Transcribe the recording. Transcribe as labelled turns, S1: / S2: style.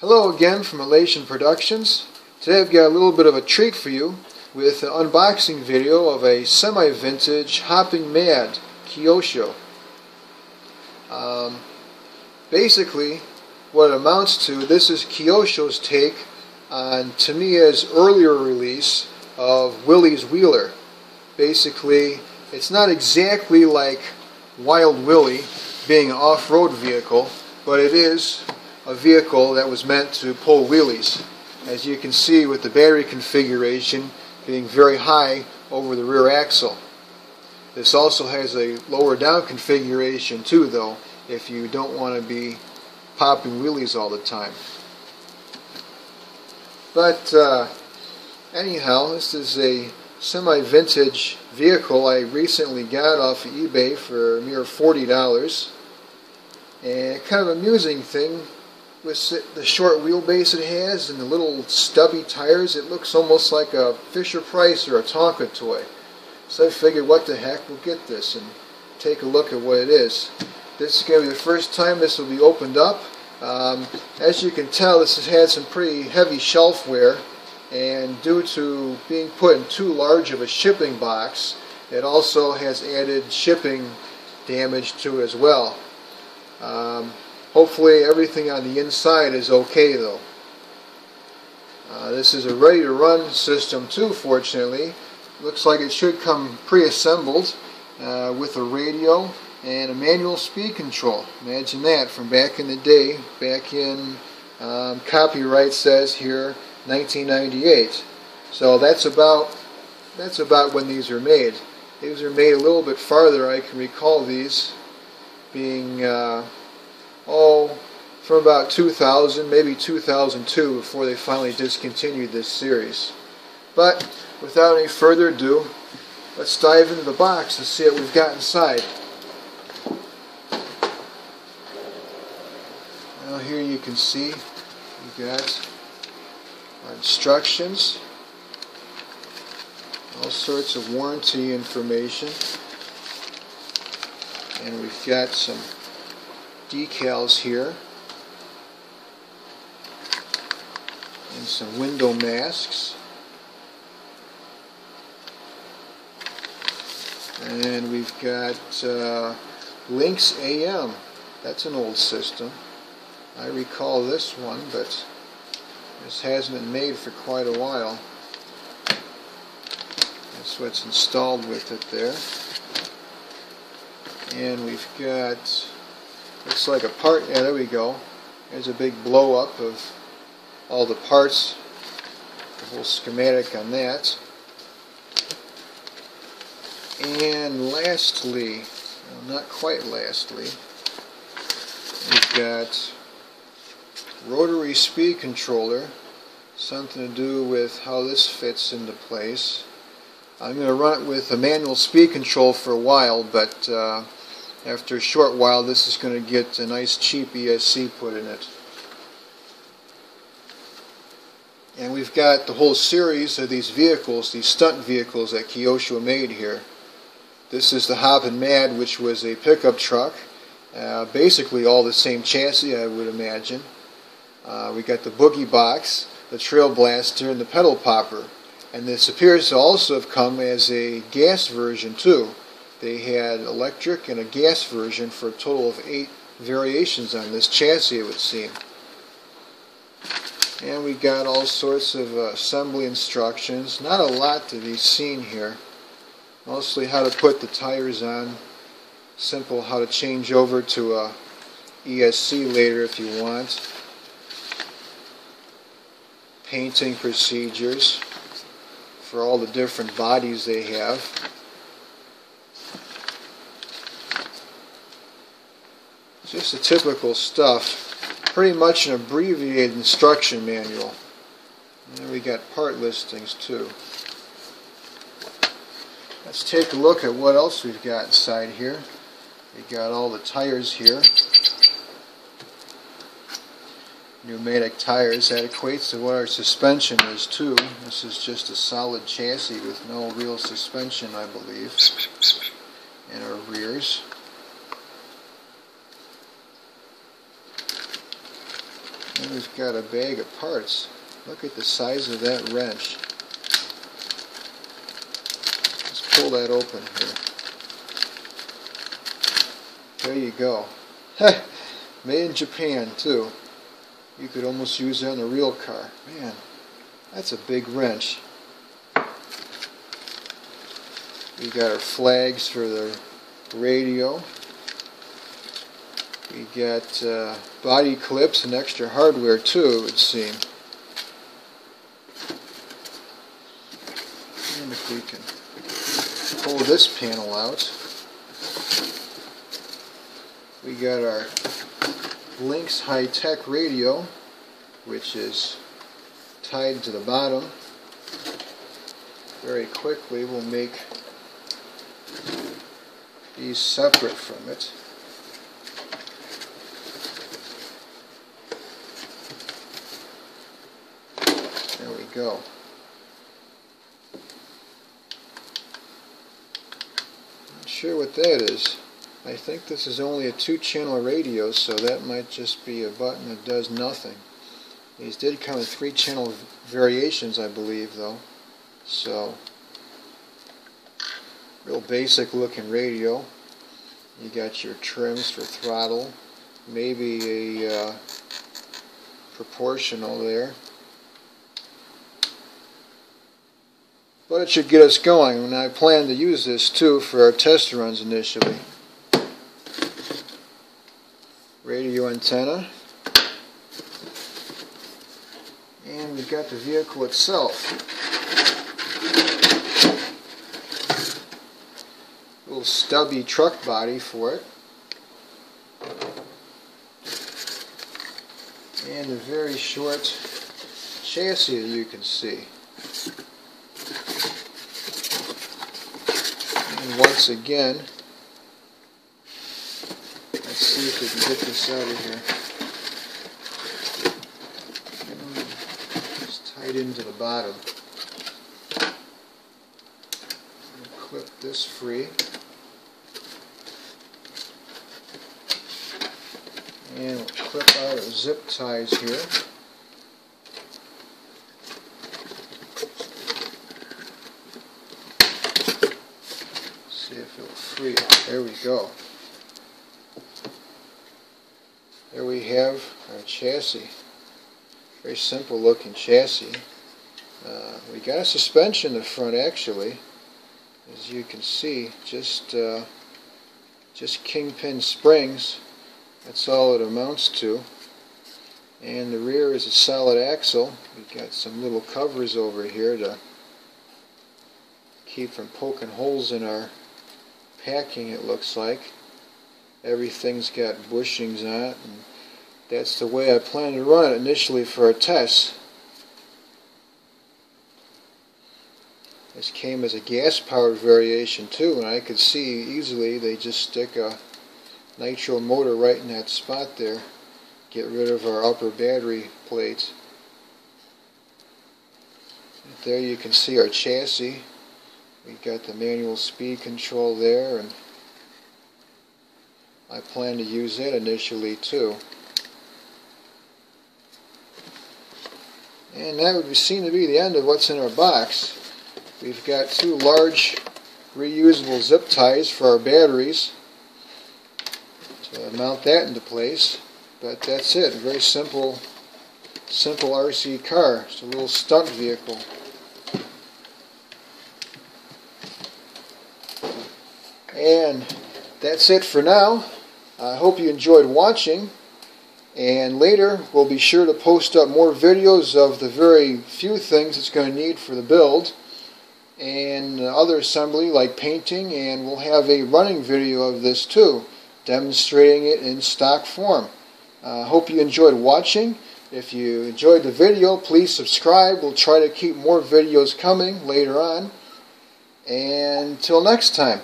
S1: Hello again from Elation Productions. Today I've got a little bit of a treat for you with an unboxing video of a semi-vintage Hopping Mad Kyosho. Basically, what it amounts to, this is Kyosho's take on Tamiya's earlier release of Willie's Wheeler. Basically, it's not exactly like Wild Willie being an off-road vehicle, but it is a vehicle that was meant to pull wheelies, as you can see with the battery configuration being very high over the rear axle. This also has a lower down configuration too, though, if you don't want to be popping wheelies all the time. But anyhow, this is a semi-vintage vehicle I recently got off of eBay for a mere $40. And kind of amusing thing, with the short wheelbase it has and the little stubby tires, it looks almost like a Fisher-Price or a Tonka toy. So I figured, what the heck, we'll get this and take a look at what it is. This is going to be the first time this will be opened up. As you can tell, this has had some pretty heavy shelf wear, and due to being put in too large of a shipping box, it also has added shipping damage to it as well. Hopefully everything on the inside is okay though. This is a ready to run system too, fortunately. Looks like it should come pre-assembled with a radio and a manual speed control. Imagine that, from back in the day, back in, copyright says here, 1998. So that's about when these are made. These are made a little bit farther. I can recall these being from about 2000, maybe 2002, before they finally discontinued this series. But without any further ado, let's dive into the box and see what we've got inside. Now here you can see we've got our instructions, all sorts of warranty information, and we've got some decals here and some window masks, and we've got Lynx AM. That's an old system. I recall this one, but this hasn't been made for quite a while. That's what's installed with it there. And we've got, looks like a part, yeah, there we go. There's a big blow up of all the parts, the whole schematic on that. And lastly, well, not quite lastly, we've got rotary speed controller, something to do with how this fits into place. I'm going to run it with a manual speed control for a while, but after a short while this is going to get a nice cheap ESC put in it. And we've got the whole series of these vehicles, these stunt vehicles that Kyosho made here. This is the Hoppin Mad, which was a pickup truck, basically all the same chassis, I would imagine. We got the Boogie Box, the Trail Blaster, and the Pedal Popper. And this appears to also have come as a gas version too. They had electric and a gas version for a total of 8 variations on this chassis, it would seem. And we got all sorts of assembly instructions. Not a lot to be seen here. Mostly how to put the tires on. Simple how to change over to a ESC later if you want. Painting procedures for all the different bodies they have. Just the typical stuff. Pretty much an abbreviated instruction manual. And then we got part listings too. Let's take a look at what else we've got inside here. We got all the tires here. Pneumatic tires. That equates to what our suspension is too. This is just a solid chassis with no real suspension, I believe, in our rears. And we've got a bag of parts. Look at the size of that wrench. Let's pull that open here. There you go. Made in Japan too. You could almost use that on a real car. Man, that's a big wrench. We got our flags for the radio. We got body clips and extra hardware too, it would seem. And if we can pull this panel out, we got our Lynx high-tech radio, which is tied to the bottom. Very quickly we'll make these separate from it. There we go. Not sure what that is. I think this is only a 2-channel radio, so that might just be a button that does nothing. These did come with 3-channel variations, I believe, though. So, real basic looking radio. You got your trims for throttle, maybe a proportional there. But it should get us going, and I plan to use this too for our test runs initially. Radio antenna, and we've got the vehicle itself. A little stubby truck body for it, and a very short chassis that you can see. And once again, let's see if we can get this out of here. It's tied into the bottom. We'll clip this free. And we'll clip out our zip ties here. See if it'll free it. There we go. There we have our chassis. Very simple looking chassis. We got a suspension in the front actually, as you can see, just kingpin springs. That's all it amounts to. And the rear is a solid axle. We've got some little covers over here to keep from poking holes in our packing, it looks like. Everything's got bushings on it, and that's the way I plan to run it initially for a test. This came as a gas-powered variation too, and I could see easily they just stick a nitro motor right in that spot there, get rid of our upper battery plates. There you can see our chassis. We've got the manual speed control there, and I plan to use it initially too. And that would seem to be the end of what's in our box. We've got 2 large reusable zip ties for our batteries to mount that into place. But that's it. A very simple RC car. It's a little stunt vehicle. And that's it for now. I hope you enjoyed watching, and later we'll be sure to post up more videos of the very few things it's going to need for the build and other assembly like painting, and we'll have a running video of this too, demonstrating it in stock form. I hope you enjoyed watching. If you enjoyed the video, please subscribe. We'll try to keep more videos coming later on. And until next time.